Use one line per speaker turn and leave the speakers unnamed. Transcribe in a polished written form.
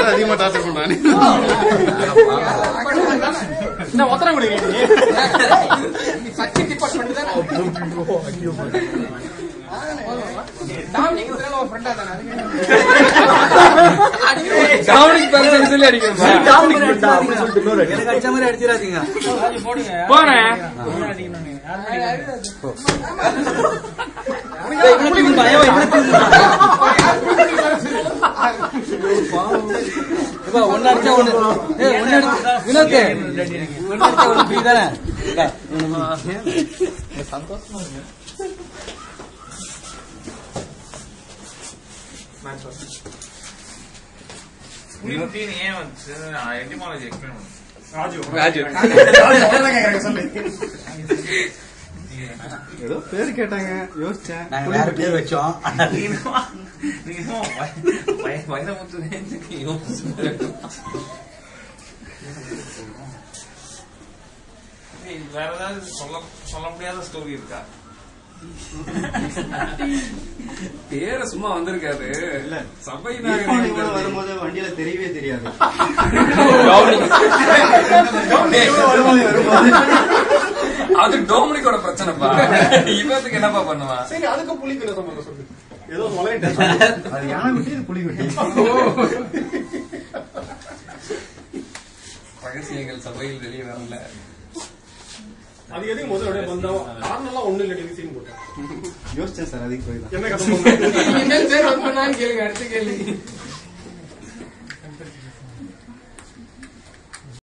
அதிகமா டார்ச்சர் பண்றானே ஒத்தனை கொடுங்க சச்சின் டிபார்ட்மெண்ட் தானே
அடிச்சிடாதீங்க ஒன்னு அடிச்சா ஒண்ணு வினோத் ஒன்னு அடிச்சா ஒண்ணு ஃப்ரீ தானே சந்தோஷமா இருக்கு
ஏதோ பேரு கேட்டாங்க யோசிச்சேன்
நாங்க வேற பேர் வச்சோம்
வேற ஏதாவது சொல்ல முடியாத ஸ்டோரி இருக்கா? பேர சும்மா வந்திருக்காது. இல்ல சபை
வரும்போது வண்டியில தெரியவே தெரியாது.
அது டோமினிக்கோட பிரச்சனைப்பா. இவத்துக்கு என்னப்பா பண்ணுவா?
சரி அதுக்கு புலிக்கு சம்பந்தம் சொல்லு. ஏதோ அது யானை குட்டி இது புலி குட்டி.
ரகசியங்கள் சபையில் வெளியே வரல.
அது எதுக்கு முதல்ல வந்தோம் காரணம்லாம் ஒண்ணு இல்லை சீன் போட்டேன் யோசிச்சேன் சார் அதுக்கு போய் தான் என்ன கதை கேளுங்க அடுத்த கேள்வி